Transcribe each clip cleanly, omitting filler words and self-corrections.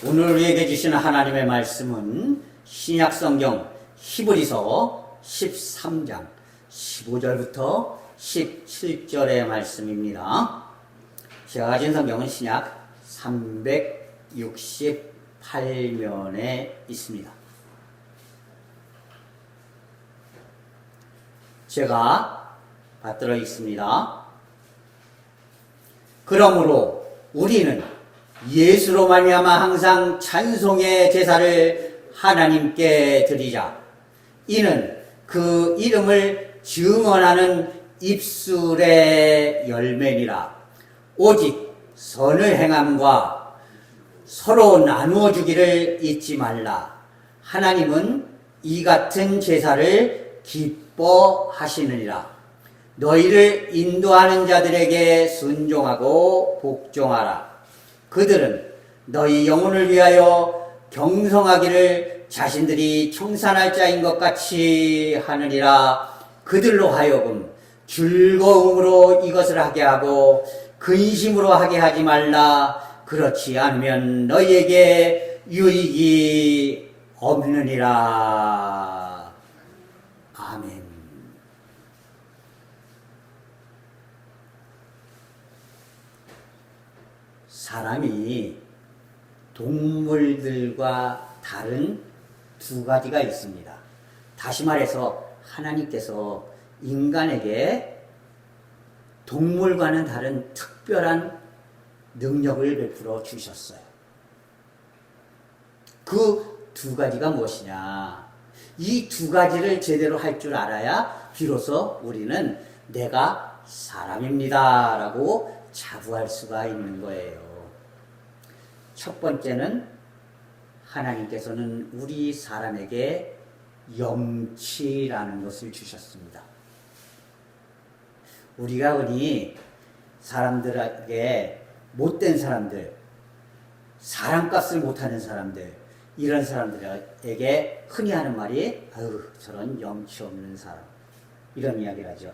오늘 우리에게 주시는 하나님의 말씀은 신약성경 히브리서 13장 15절부터 17절의 말씀입니다. 제가 가진 성경은 신약 368면에 있습니다. 제가 받들어 있습니다. 그러므로 우리는 예수로 말미암아 항상 찬송의 제사를 하나님께 드리자. 이는 그 이름을 증언하는 입술의 열매니라. 오직 선을 행함과 서로 나누어 주기를 잊지 말라. 하나님은 이 같은 제사를 기뻐하시느니라. 너희를 인도하는 자들에게 순종하고 복종하라. 그들은 너희 영혼을 위하여 경성하기를 자신들이 청산할 자인 것 같이 하느니라. 그들로 하여금 즐거움으로 이것을 하게 하고 근심으로 하게 하지 말라. 그렇지 않으면 너희에게 유익이 없느니라. 아멘. 사람이 동물들과 다른 두 가지가 있습니다. 다시 말해서 하나님께서 인간에게 동물과는 다른 특별한 능력을 베풀어 주셨어요. 그 두 가지가 무엇이냐? 이 두 가지를 제대로 할 줄 알아야 비로소 우리는 내가 사람입니다 라고 자부할 수가 있는 거예요. 첫 번째는 하나님께서는 우리 사람에게 염치라는 것을 주셨습니다. 우리가 흔히 사람들에게 못된 사람들, 사람값을 못하는 사람들, 이런 사람들에게 흔히 하는 말이 아유 저런 염치 없는 사람, 이런 이야기를 하죠.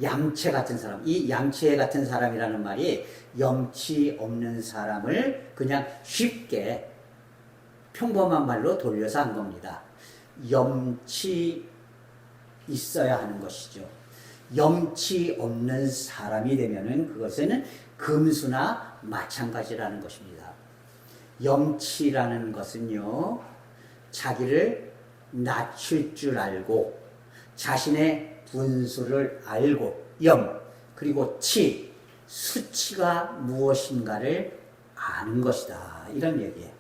얌체 같은 사람, 이 얌체 같은 사람이라는 말이 염치 없는 사람을 그냥 쉽게 평범한 말로 돌려서 한 겁니다. 염치 있어야 하는 것이죠. 염치 없는 사람이 되면은 그것은 금수나 마찬가지라는 것입니다. 염치라는 것은요, 자기를 낮출 줄 알고 자신의 분수를 알고, 그리고 수치가 무엇인가를 아는 것이다. 이런 얘기예요.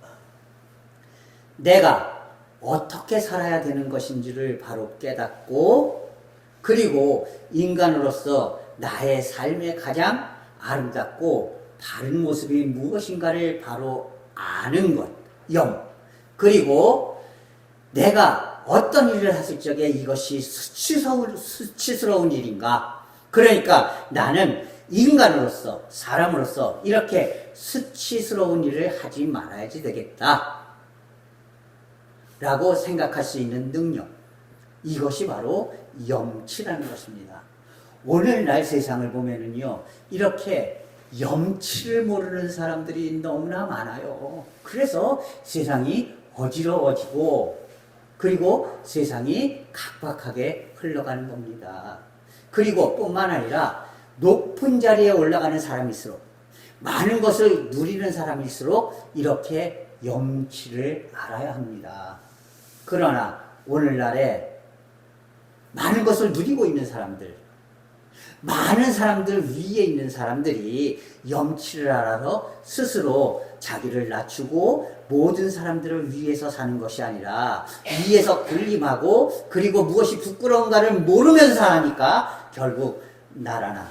내가 어떻게 살아야 되는 것인지를 바로 깨닫고, 그리고 인간으로서 나의 삶의 가장 아름답고 바른 모습이 무엇인가를 바로 아는 것, 그리고 내가 어떤 일을 했을 적에 이것이 수치스러운 일인가? 그러니까 나는 인간으로서, 사람으로서 이렇게 수치스러운 일을 하지 말아야지 되겠다 라고 생각할 수 있는 능력, 이것이 바로 염치라는 것입니다. 오늘날 세상을 보면은요, 이렇게 염치를 모르는 사람들이 너무나 많아요. 그래서 세상이 어지러워지고, 그리고 세상이 각박하게 흘러가는 겁니다. 그리고 뿐만 아니라 높은 자리에 올라가는 사람일수록, 많은 것을 누리는 사람일수록 이렇게 염치를 알아야 합니다. 그러나 오늘날에 많은 것을 누리고 있는 사람들, 많은 사람들 위에 있는 사람들이 염치를 알아서 스스로 자기를 낮추고 모든 사람들을 위해서 사는 것이 아니라 위에서 군림하고, 그리고 무엇이 부끄러운가를 모르면서 사니까 결국 나라나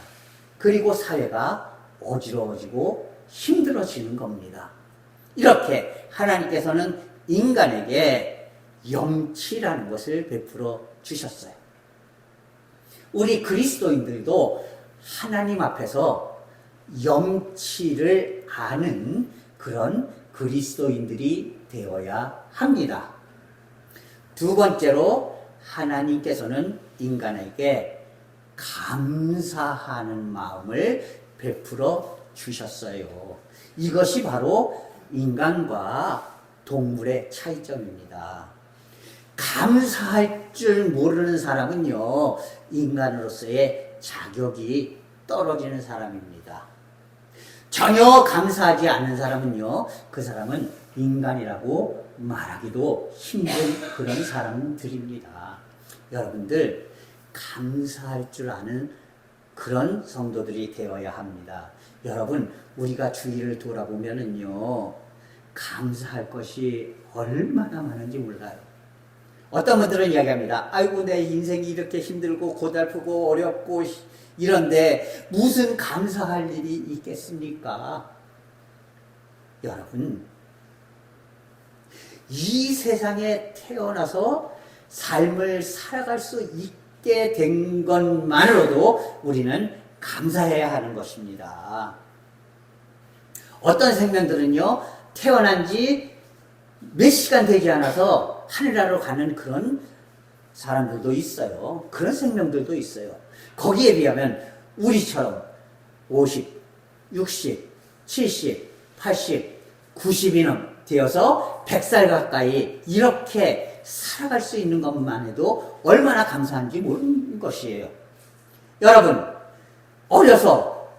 그리고 사회가 어지러워지고 힘들어지는 겁니다. 이렇게 하나님께서는 인간에게 염치라는 것을 베풀어 주셨어요. 우리 그리스도인들도 하나님 앞에서 염치를 아는 그런 그리스도인들이 되어야 합니다. 두 번째로 하나님께서는 인간에게 감사하는 마음을 베풀어 주셨어요. 이것이 바로 인간과 동물의 차이점입니다. 감사할 줄 모르는 사람은요, 인간으로서의 자격이 떨어지는 사람입니다. 전혀 감사하지 않는 사람은요, 그 사람은 인간이라고 말하기도 힘든 그런 사람들입니다. 여러분들, 감사할 줄 아는 그런 성도들이 되어야 합니다. 여러분, 우리가 주위를 돌아보면은요, 감사할 것이 얼마나 많은지 몰라요. 어떤 분들은 이야기합니다. 아이고, 내 인생이 이렇게 힘들고 고달프고 어렵고 이런데 무슨 감사할 일이 있겠습니까? 여러분, 이 세상에 태어나서 삶을 살아갈 수 있게 된 것만으로도 우리는 감사해야 하는 것입니다. 어떤 생명들은요, 태어난 지 몇 시간 되지 않아서 하늘나라로 가는 그런 사람들도 있어요. 그런 생명들도 있어요. 거기에 비하면 우리처럼 50, 60, 70, 80, 90이나 되어서 100살 가까이 이렇게 살아갈 수 있는 것만 해도 얼마나 감사한지 모르는 것이에요. 여러분, 어려서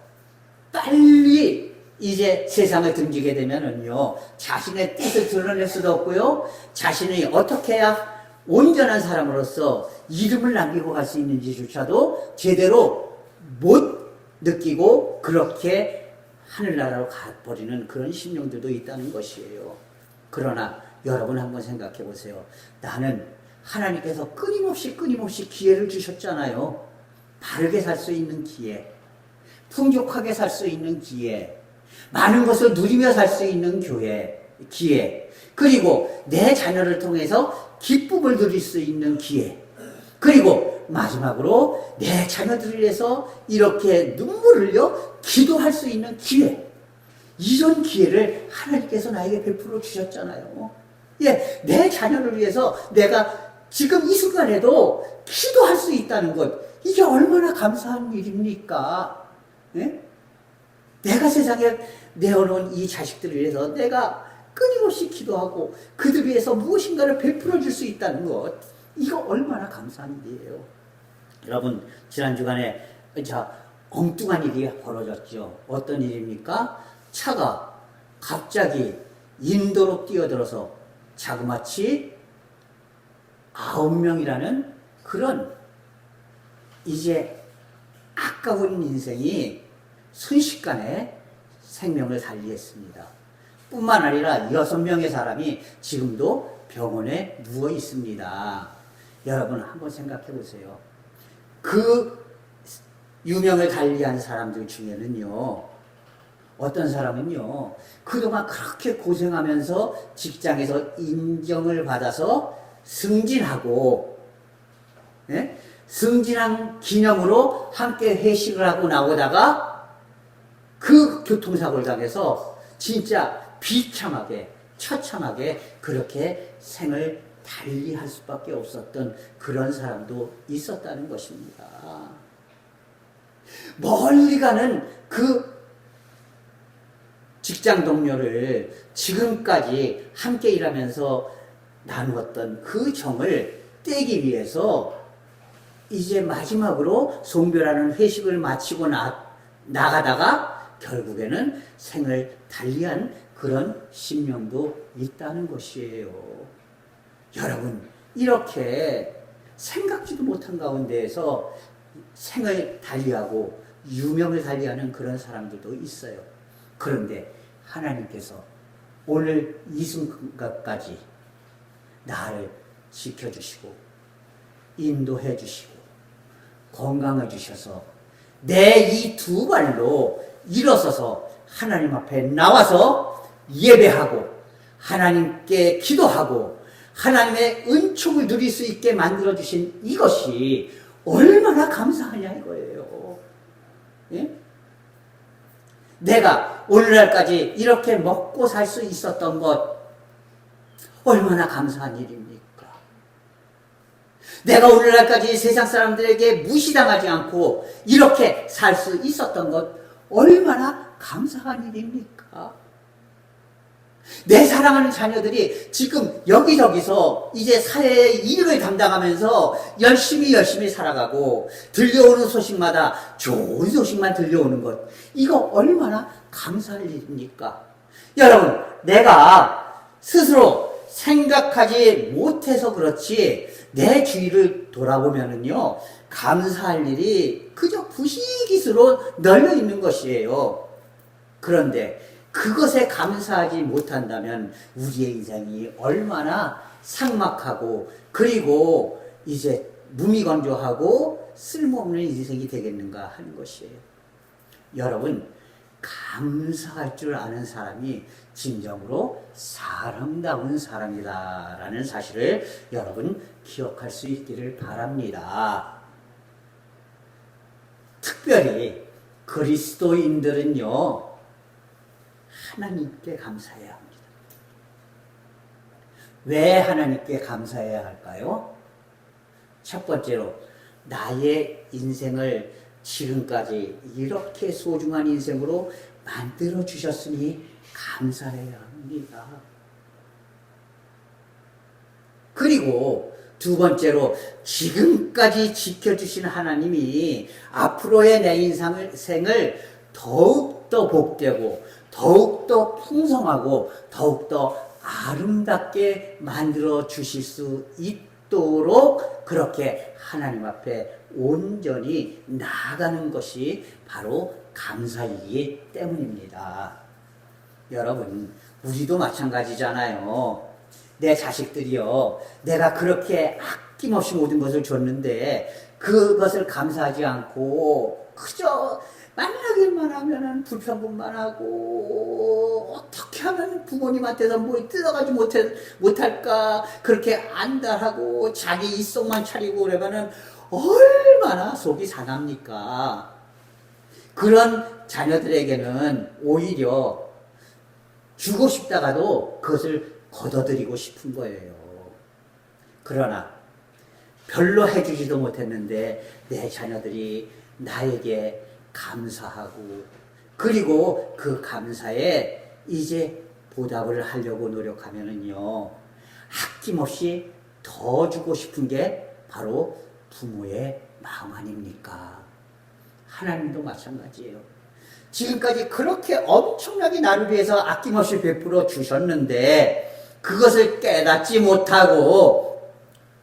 빨리 이제 세상을 등지게 되면은요, 자신의 뜻을 드러낼 수도 없고요, 자신이 어떻게 해야 온전한 사람으로서 이름을 남기고 갈 수 있는지조차도 제대로 못 느끼고 그렇게 하늘나라로 가버리는 그런 심령들도 있다는 것이에요. 그러나 여러분 한번 생각해 보세요. 나는 하나님께서 끊임없이 기회를 주셨잖아요. 바르게 살 수 있는 기회, 풍족하게 살 수 있는 기회, 많은 것을 누리며 살 수 있는 기회, 그리고 내 자녀를 통해서 기쁨을 누릴 수 있는 기회, 그리고 마지막으로 내 자녀들을 위해서 이렇게 눈물을 흘려 기도할 수 있는 기회, 이런 기회를 하나님께서 나에게 베풀어 주셨잖아요. 예, 내 자녀를 위해서 내가 지금 이 순간에도 기도할 수 있다는 것, 이게 얼마나 감사한 일입니까? 예? 내가 세상에 내어놓은 이 자식들을 위해서 내가 끊임없이 기도하고 그들 위해서 무엇인가를 베풀어 줄 수 있다는 것, 이거 얼마나 감사한 일이에요. 여러분, 지난 주간에 엉뚱한 일이 벌어졌죠. 어떤 일입니까? 차가 갑자기 인도로 뛰어들어서 자그마치 9명이라는 그런 이제 아까운 인생이 순식간에 생명을 달리했습니다. 뿐만 아니라 6명의 사람이 지금도 병원에 누워 있습니다. 여러분 한번 생각해 보세요. 그 유명을 달리한 사람들 중에는요, 어떤 사람은요, 그동안 그렇게 고생하면서 직장에서 인정을 받아서 승진하고, 예? 승진한 기념으로 함께 회식을 하고 나오다가 그 교통사고를 당해서 진짜 비참하게, 처참하게 그렇게 생을 달리할 수밖에 없었던 그런 사람도 있었다는 것입니다. 멀리 가는 그 직장 동료를 지금까지 함께 일하면서 나누었던 그 정을 떼기 위해서 이제 마지막으로 송별하는 회식을 마치고 나가다가 결국에는 생을 달리한 그런 심령도 있다는 것이에요. 여러분, 이렇게 생각지도 못한 가운데에서 생을 달리하고 유명을 달리하는 그런 사람들도 있어요. 그런데 하나님께서 오늘 이 순간까지 나를 지켜주시고 인도해 주시고 건강해 주셔서 내 이 두 발로 일어서서 하나님 앞에 나와서 예배하고 하나님께 기도하고 하나님의 은총을 누릴 수 있게 만들어주신 이것이 얼마나 감사하냐 이거예요. 예? 내가 오늘날까지 이렇게 먹고 살 수 있었던 것 얼마나 감사한 일입니까? 내가 오늘날까지 세상 사람들에게 무시당하지 않고 이렇게 살 수 있었던 것 얼마나 감사한 일입니까? 내 사랑하는 자녀들이 지금 여기저기서 이제 사회의 일을 담당하면서 열심히 살아가고 들려오는 소식마다 좋은 소식만 들려오는 것. 이거 얼마나 감사할 일입니까? 여러분, 내가 스스로 생각하지 못해서 그렇지 내 주위를 돌아보면은요, 감사할 일이 그저 부시기수로 널려 있는 것이에요. 그런데 그것에 감사하지 못한다면 우리의 인생이 얼마나 삭막하고 그리고 이제 무미건조하고 쓸모없는 인생이 되겠는가 하는 것이에요. 여러분, 감사할 줄 아는 사람이 진정으로 사람다운 사람이다라는 사실을 여러분 기억할 수 있기를 바랍니다. 특별히 그리스도인들은요, 하나님께 감사해야 합니다. 왜 하나님께 감사해야 할까요? 첫 번째로 나의 인생을 지금까지 이렇게 소중한 인생으로 만들어 주셨으니 감사해야 합니다. 그리고 두 번째로 지금까지 지켜주신 하나님이 앞으로의 내 인생을 더욱더 복되고 더욱더 풍성하고 더욱더 아름답게 만들어 주실 수 있도록 그렇게 하나님 앞에 온전히 나아가는 것이 바로 감사이기 때문입니다. 여러분, 우리도 마찬가지잖아요. 내 자식들이요, 내가 그렇게 아낌없이 모든 것을 줬는데 그것을 감사하지 않고 그저 만나기만 하면은 불평분만 하고 어떻게 하면 부모님한테서 뭐 뜯어가지 못할까 그렇게 안달하고 자기 입속만 차리고 그러면은 얼마나 속이 상합니까? 그런 자녀들에게는 오히려 주고 싶다가도 그것을 걷어들이고 싶은 거예요. 그러나 별로 해주지도 못했는데 내 자녀들이 나에게 감사하고 그리고 그 감사에 이제 보답을 하려고 노력하면은요, 아낌없이 더 주고 싶은 게 바로 부모의 마음 아닙니까? 하나님도 마찬가지예요. 지금까지 그렇게 엄청나게 나를 위해서 아낌없이 베풀어 주셨는데 그것을 깨닫지 못하고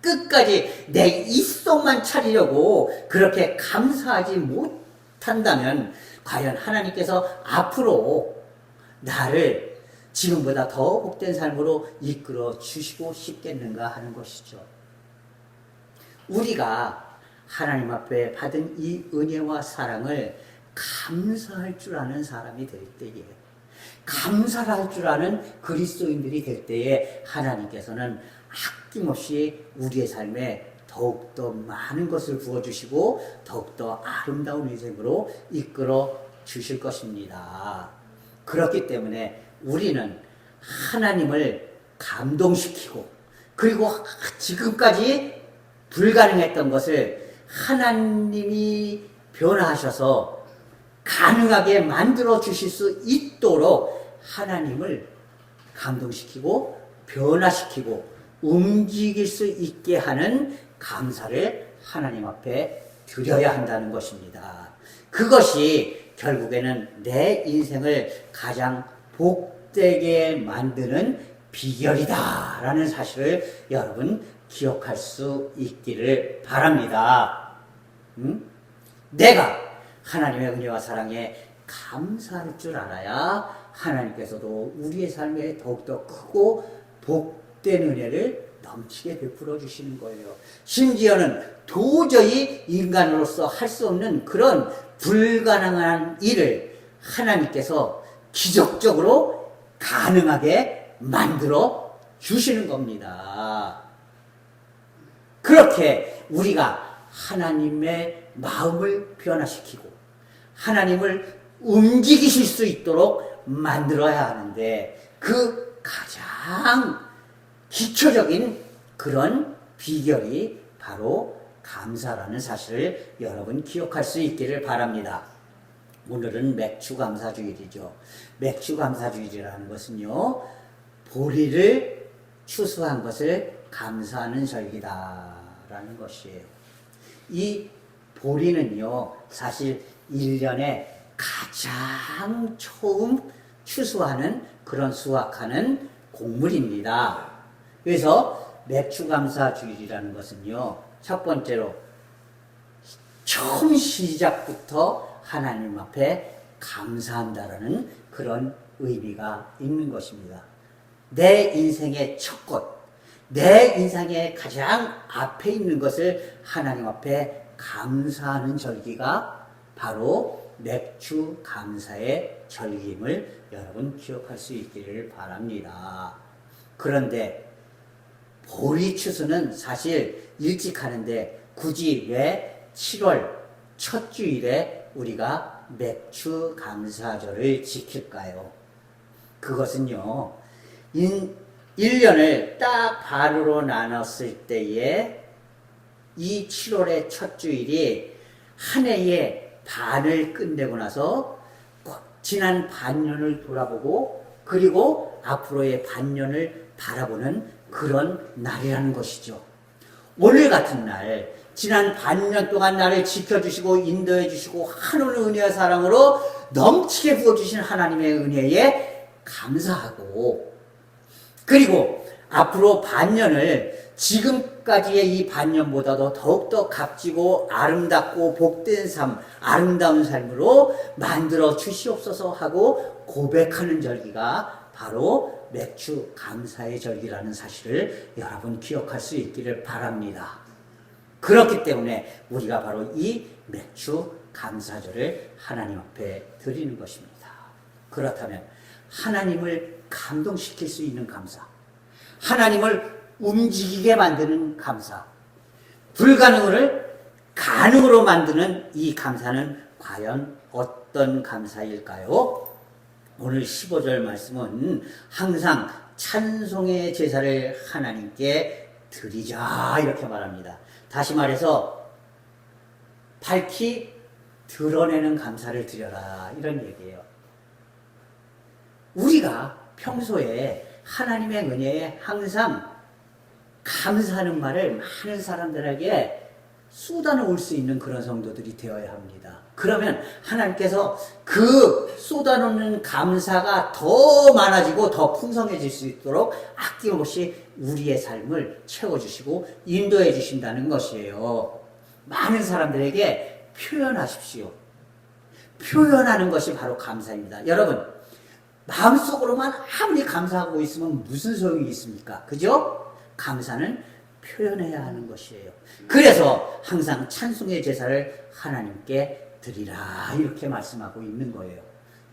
끝까지 내 입속만 차리려고 그렇게 감사하지 못한다면 과연 하나님께서 앞으로 나를 지금보다 더 복된 삶으로 이끌어 주시고 싶겠는가 하는 것이죠. 우리가 하나님 앞에 받은 이 은혜와 사랑을 감사할 줄 아는 사람이 될 때에, 감사를 할 줄 아는 그리스도인들이 될 때에 하나님께서는 아낌없이 우리의 삶에 더욱더 많은 것을 부어주시고 더욱더 아름다운 인생으로 이끌어 주실 것입니다. 그렇기 때문에 우리는 하나님을 감동시키고 그리고 지금까지 불가능했던 것을 하나님이 변화하셔서 가능하게 만들어 주실 수 있도록 하나님을 감동시키고 변화시키고 움직일 수 있게 하는 감사를 하나님 앞에 드려야 한다는 것입니다. 그것이 결국에는 내 인생을 가장 복되게 만드는 비결이다라는 사실을 여러분 기억할 수 있기를 바랍니다. 내가 하나님의 은혜와 사랑에 감사할 줄 알아야 하나님께서도 우리의 삶에 더욱더 크고 복된 은혜를 넘치게 베풀어 주시는 거예요. 심지어는 도저히 인간으로서 할 수 없는 그런 불가능한 일을 하나님께서 기적적으로 가능하게 만들어 주시는 겁니다. 그렇게 우리가 하나님의 마음을 변화시키고 하나님을 움직이실 수 있도록 만들어야 하는데 그 가장 기초적인 그런 비결이 바로 감사라는 사실을 여러분 기억할 수 있기를 바랍니다. 오늘은 맥주감사주일이죠. 맥주감사주일이라는 것은요, 보리를 추수한 것을 감사하는 절기다라는 것이에요. 이 보리는요, 사실 1년에 가장 처음 추수하는 그런 수확하는 곡물입니다. 그래서 맥추감사주일이라는 것은요, 첫 번째로 처음 시작부터 하나님 앞에 감사한다라는 그런 의미가 있는 것입니다. 내 인생의 첫 것, 내 인생의 가장 앞에 있는 것을 하나님 앞에 감사하는 절기가 바로 맥주 감사의 절기임을 여러분 기억할 수 있기를 바랍니다. 그런데 보리 추수는 사실 일찍 하는데 굳이 왜 7월 첫 주일에 우리가 맥주 감사절을 지킬까요? 그것은요, 1년을 딱 반으로 나눴을 때에 이 7월의 첫 주일이 한 해의 반을 끝내고 나서 지난 반년을 돌아보고 그리고 앞으로의 반년을 바라보는 그런 날이라는 것이죠. 오늘 같은 날, 지난 반년 동안 나를 지켜주시고 인도해 주시고 하늘의 은혜와 사랑으로 넘치게 부어주신 하나님의 은혜에 감사하고, 그리고 앞으로 반년을 지금까지의 이 반년보다도 더욱더 값지고 아름답고 복된 삶, 아름다운 삶으로 만들어 주시옵소서 하고 고백하는 절기가 바로 맥주 감사의 절기라는 사실을 여러분 기억할 수 있기를 바랍니다. 그렇기 때문에 우리가 바로 이 맥주 감사절을 하나님 앞에 드리는 것입니다. 그렇다면 하나님을 감동시킬 수 있는 감사, 하나님을 움직이게 만드는 감사, 불가능을 가능으로 만드는 이 감사는 과연 어떤 감사일까요? 오늘 15절 말씀은 항상 찬송의 제사를 하나님께 드리자 이렇게 말합니다. 다시 말해서 밝히 드러내는 감사를 드려라 이런 얘기예요. 우리가 평소에 하나님의 은혜에 항상 감사하는 말을 많은 사람들에게 쏟아놓을 수 있는 그런 성도들이 되어야 합니다. 그러면 하나님께서 그 쏟아놓는 감사가 더 많아지고 더 풍성해질 수 있도록 아낌없이 우리의 삶을 채워주시고 인도해 주신다는 것이에요. 많은 사람들에게 표현하십시오. 표현하는 것이 바로 감사입니다. 여러분, 마음속으로만 아무리 감사하고 있으면 무슨 소용이 있습니까? 그죠? 감사는 표현해야 하는 것이에요. 그래서 항상 찬송의 제사를 하나님께 드리라 이렇게 말씀하고 있는 거예요.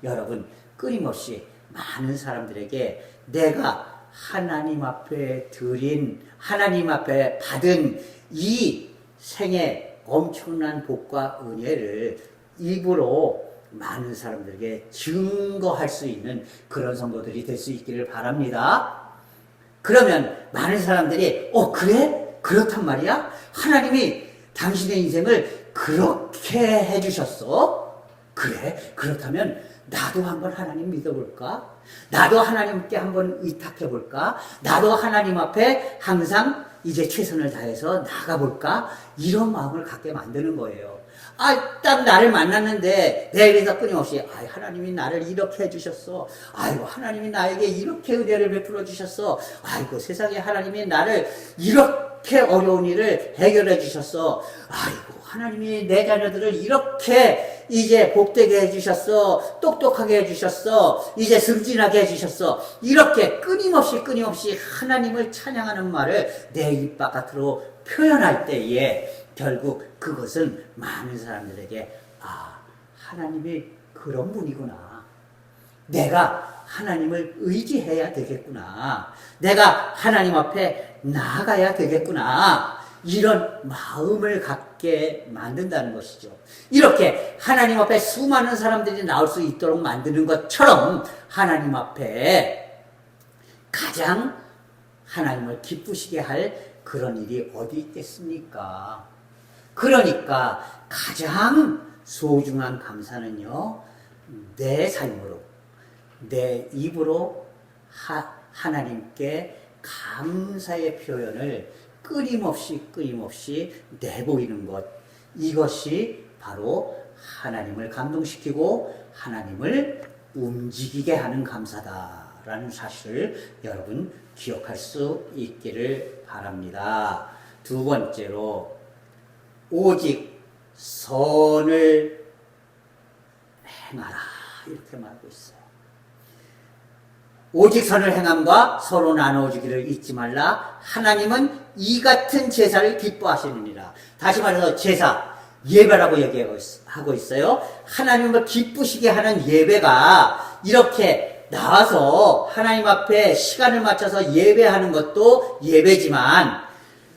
여러분, 끊임없이 많은 사람들에게 내가 하나님 앞에 드린, 하나님 앞에 받은 이 생의 엄청난 복과 은혜를 입으로 많은 사람들에게 증거할 수 있는 그런 성도들이 될 수 있기를 바랍니다. 그러면 많은 사람들이 그래? 그렇단 말이야? 하나님이 당신의 인생을 그렇게 해주셨어? 그래? 그렇다면 나도 한번 하나님 믿어볼까? 나도 하나님께 한번 의탁해볼까? 나도 하나님 앞에 항상 이제 최선을 다해서 나가볼까? 이런 마음을 갖게 만드는 거예요. 딱 나를 만났는데 내일에서 끊임없이 하나님이 나를 이렇게 해주셨어. 아이고, 하나님이 나에게 이렇게 은혜를 베풀어 주셨어. 아이고, 세상에 하나님이 나를 이렇게 어려운 일을 해결해 주셨어. 아이고, 하나님이 내 자녀들을 이렇게 이제 복되게 해주셨어. 똑똑하게 해주셨어. 이제 승진하게 해주셨어. 이렇게 끊임없이 하나님을 찬양하는 말을 내 입 바깥으로 표현할 때에 결국 그것은 많은 사람들에게 하나님이 그런 분이구나. 내가 하나님을 의지해야 되겠구나. 내가 하나님 앞에 나아가야 되겠구나. 이런 마음을 갖게 만든다는 것이죠. 이렇게 하나님 앞에 수많은 사람들이 나올 수 있도록 만드는 것처럼 하나님 앞에 가장 하나님을 기쁘시게 할 그런 일이 어디 있겠습니까? 그러니까 가장 소중한 감사는요, 내 삶으로, 내 입으로 하나님께 감사의 표현을 끊임없이 내보이는 것, 이것이 바로 하나님을 감동시키고 하나님을 움직이게 하는 감사다라는 사실을 여러분 기억할 수 있기를 바랍니다. 두 번째로 오직 선을 행하라 이렇게 말하고 있어요. 오직 선을 행함과 서로 나누어주기를 잊지 말라. 하나님은 이 같은 제사를 기뻐하시느니라. 다시 말해서 제사, 예배라고 얘기하고 있어요. 하나님을 기쁘시게 하는 예배가 이렇게 나와서 하나님 앞에 시간을 맞춰서 예배하는 것도 예배지만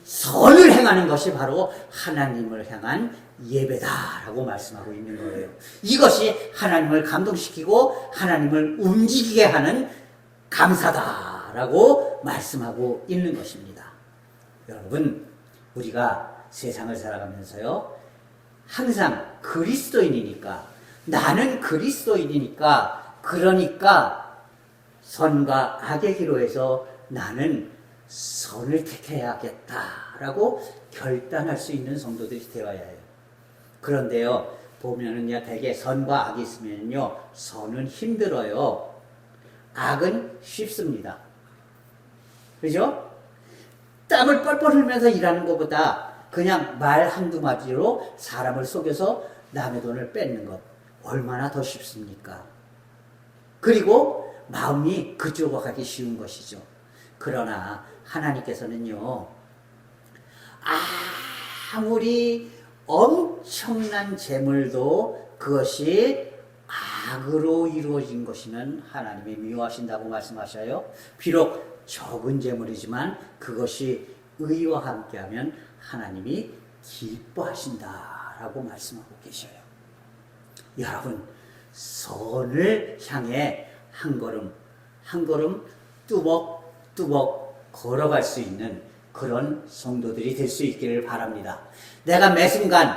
선을 행하는 것이 바로 하나님을 향한 예배다라고 말씀하고 있는 거예요. 이것이 하나님을 감동시키고 하나님을 움직이게 하는 감사다라고 말씀하고 있는 것입니다. 여러분, 우리가 세상을 살아가면서요, 항상 그리스도인이니까, 나는 그리스도인이니까, 그러니까 선과 악의 기로에서 나는 선을 택해야겠다라고 결단할 수 있는 성도들이 되어야 해요. 그런데요, 보면은요, 대개 선과 악이 있으면요, 선은 힘들어요. 악은 쉽습니다. 그죠? 땀을 뻘뻘 흘면서 일하는 것보다 그냥 말 한두 마디로 사람을 속여서 남의 돈을 뺏는 것 얼마나 더 쉽습니까? 그리고 마음이 그쪽으로 가기 쉬운 것이죠. 그러나 하나님께서는요, 아무리 엄청난 재물도 그것이 악으로 이루어진 것이면 하나님이 미워하신다고 말씀하셔요. 비록 적은 재물이지만 그것이 의와 함께하면 하나님이 기뻐하신다라고 말씀하고 계셔요. 여러분, 선을 향해 한 걸음 뚜벅뚜벅 걸어갈 수 있는 그런 성도들이 될 수 있기를 바랍니다. 내가 매 순간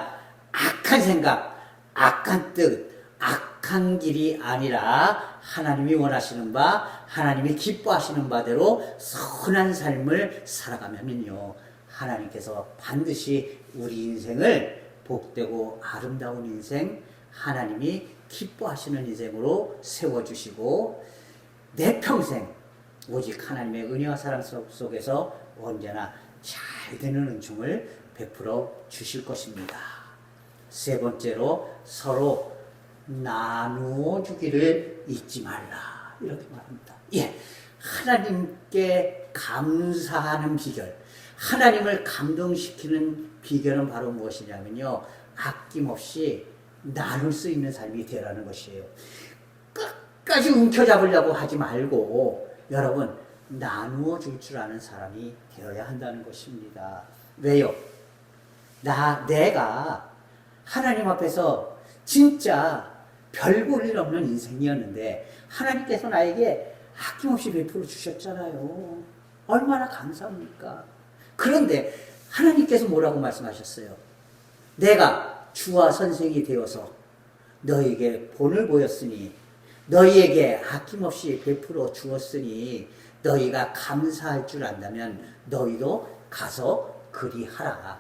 악한 생각, 악한 뜻, 악한 길이 아니라 하나님이 원하시는 바, 하나님이 기뻐하시는 바대로 선한 삶을 살아가면요, 하나님께서 반드시 우리 인생을 복되고 아름다운 인생, 하나님이 기뻐하시는 인생으로 세워주시고 내 평생 오직 하나님의 은혜와 사랑 속에서 언제나 잘 되는 은총을 베풀어 주실 것입니다. 세 번째로 서로 나누어 주기를 잊지 말라 이렇게 말합니다. 예, 하나님께 감사하는 비결, 하나님을 감동시키는 비결은 바로 무엇이냐면요, 아낌없이 나눌 수 있는 삶이 되라는 것이에요. 끝까지 움켜잡으려고 하지 말고 여러분 나누어 줄 줄 아는 사람이 되어야 한다는 것입니다. 왜요? 내가 하나님 앞에서 진짜 별 볼 일 없는 인생이었는데 하나님께서 나에게 아낌없이 베풀어 주셨잖아요. 얼마나 감사합니까? 그런데 하나님께서 뭐라고 말씀하셨어요? 내가 주와 선생이 되어서 너희에게 본을 보였으니, 너희에게 아낌없이 베풀어 주었으니 너희가 감사할 줄 안다면 너희도 가서 그리하라.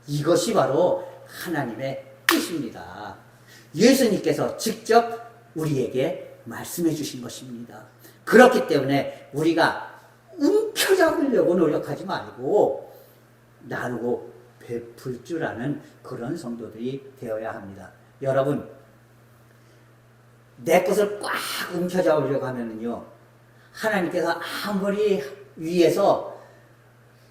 이것이 바로 하나님의 뜻입니다. 예수님께서 직접 우리에게 말씀해 주신 것입니다. 그렇기 때문에 우리가 움켜잡으려고 노력하지 말고 나누고 베풀 줄 아는 그런 성도들이 되어야 합니다. 여러분, 내 것을 꽉 움켜잡으려고 하면은요, 하나님께서 아무리 위에서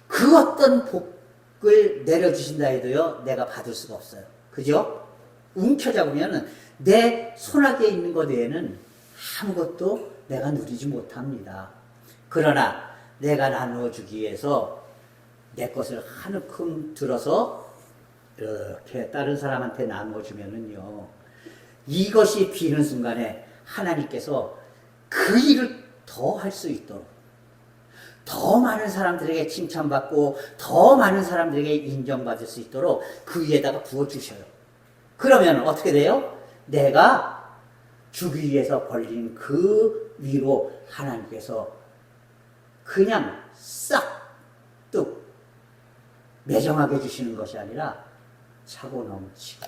그 어떤 복을 내려주신다 해도요, 내가 받을 수가 없어요. 그죠? 움켜잡으면은 내 손아귀에 있는 것 외에는 아무것도 내가 누리지 못합니다. 그러나 내가 나누어 주기 위해서 내 것을 한 움큼 들어서 이렇게 다른 사람한테 나누어 주면은요, 이것이 비는 순간에 하나님께서 그 일을 더 할 수 있도록, 더 많은 사람들에게 칭찬받고 더 많은 사람들에게 인정받을 수 있도록 그 위에다가 부어주셔요. 그러면 어떻게 돼요? 내가 주기 위해서 벌린 그 위로 하나님께서 그냥 싹둑 매정하게 주시는 것이 아니라 차고 넘치게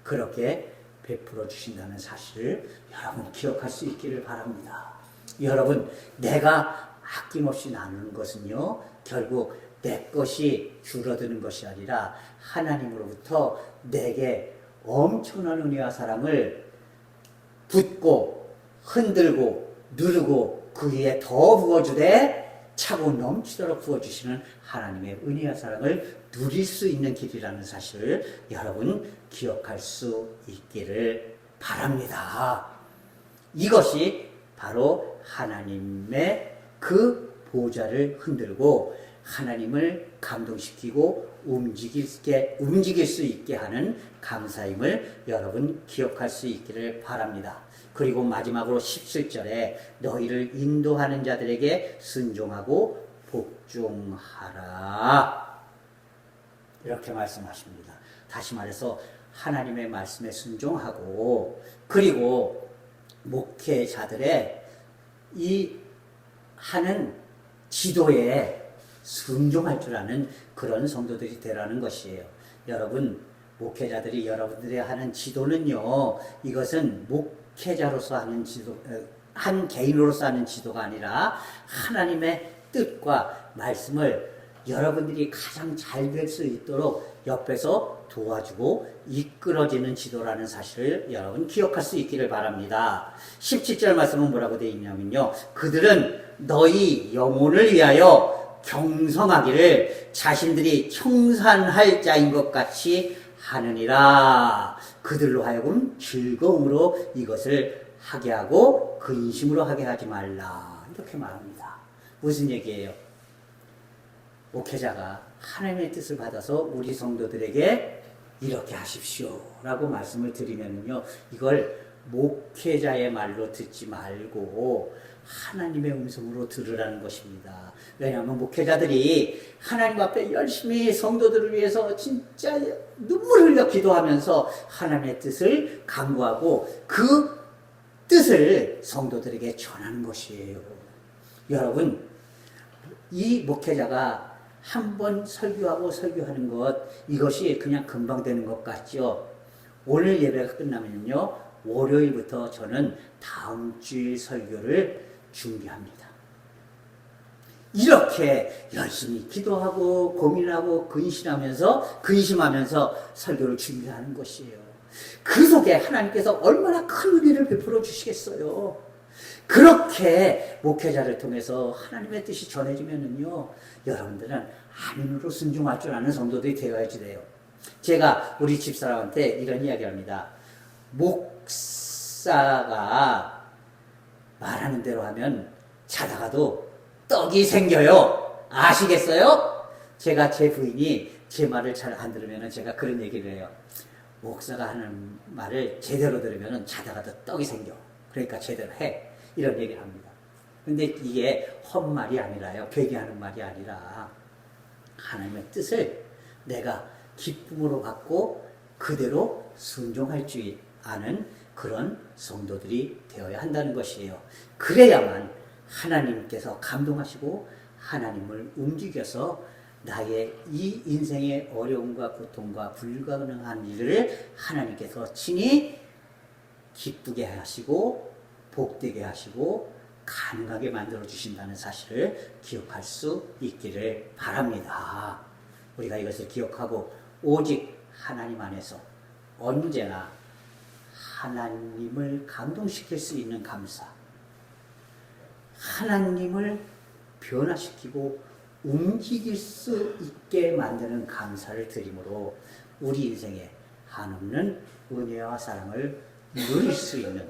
그렇게 베풀어 주신다는 사실을 여러분 기억할 수 있기를 바랍니다. 여러분, 내가 아낌없이 나누는 것은요, 결국 내 것이 줄어드는 것이 아니라 하나님으로부터 내게 엄청난 은혜와 사랑을 붓고 흔들고 누르고 그 위에 더 부어주되 차고 넘치도록 부어주시는 하나님의 은혜와 사랑을 누릴 수 있는 길이라는 사실을 여러분 기억할 수 있기를 바랍니다. 이것이 바로 하나님의 그 보좌를 흔들고 하나님을 감동시키고 움직일 수 있게 하는 감사임을 여러분 기억할 수 있기를 바랍니다. 그리고 마지막으로 17절에 너희를 인도하는 자들에게 순종하고 복종하라 이렇게 말씀하십니다. 다시 말해서 하나님의 말씀에 순종하고 그리고 목회자들의 이 하는 지도에 순종할 줄 아는 그런 성도들이 되라는 것이에요. 여러분, 목회자들이 여러분들이 하는 지도는요, 이것은 목회자로서 하는 지도, 한 개인으로서 하는 지도가 아니라 하나님의 뜻과 말씀을 여러분들이 가장 잘 될 수 있도록 옆에서 도와주고 이끌어지는 지도라는 사실을 여러분 기억할 수 있기를 바랍니다. 17절 말씀은 뭐라고 되어 있냐면요, 그들은 너희 영혼을 위하여 경성하기를 자신들이 청산할 자인 것 같이 하느니라. 그들로 하여금 즐거움으로 이것을 하게 하고 근심으로 하게 하지 말라. 이렇게 말합니다. 무슨 얘기예요? 목회자가 하나님의 뜻을 받아서 우리 성도들에게 이렇게 하십시오 라고 말씀을 드리면요, 이걸 목회자의 말로 듣지 말고 하나님의 음성으로 들으라는 것입니다. 왜냐하면 목회자들이 하나님 앞에 열심히 성도들을 위해서 진짜 눈물을 흘려 기도하면서 하나님의 뜻을 간구하고 그 뜻을 성도들에게 전하는 것이에요. 여러분, 이 목회자가 한 번 설교하는 것, 이것이 그냥 금방 되는 것 같죠? 오늘 예배가 끝나면요, 월요일부터 저는 다음 주일 설교를 준비합니다. 이렇게 열심히 기도하고 고민하고 근심하면서 설교를 준비하는 것이에요. 그 속에 하나님께서 얼마나 큰 은혜를 베풀어 주시겠어요. 그렇게 목회자를 통해서 하나님의 뜻이 전해지면은요, 여러분들은 아멘으로 순종할 줄 아는 성도들이 되어야지 돼요. 제가 우리 집사람한테 이런 이야기를 합니다. 목사가 말하는 대로 하면 자다가도 떡이 생겨요. 아시겠어요? 제가 제 부인이 제 말을 잘 안 들으면 제가 그런 얘기를 해요. 목사가 하는 말을 제대로 들으면 자다가도 떡이 생겨. 그러니까 제대로 해. 이런 얘기를 합니다. 근데 이게 헛말이 아니라요. 괴기하는 말이 아니라 하나님의 뜻을 내가 기쁨으로 받고 그대로 순종할 줄 아는 그런 성도들이 되어야 한다는 것이에요. 그래야만 하나님께서 감동하시고 하나님을 움직여서 나의 이 인생의 어려움과 고통과 불가능한 일을 하나님께서 친히 기쁘게 하시고 복되게 하시고 가능하게 만들어 주신다는 사실을 기억할 수 있기를 바랍니다. 우리가 이것을 기억하고 오직 하나님 안에서 언제나 하나님을 감동시킬 수 있는 감사, 하나님을 변화시키고 움직일 수 있게 만드는 감사를 드림으로 우리 인생에 한없는 은혜와 사랑을 누릴 수 있는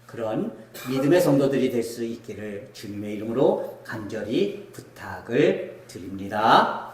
그런 믿음의 성도들이 될 수 있기를 주님의 이름으로 간절히 부탁을 드립니다.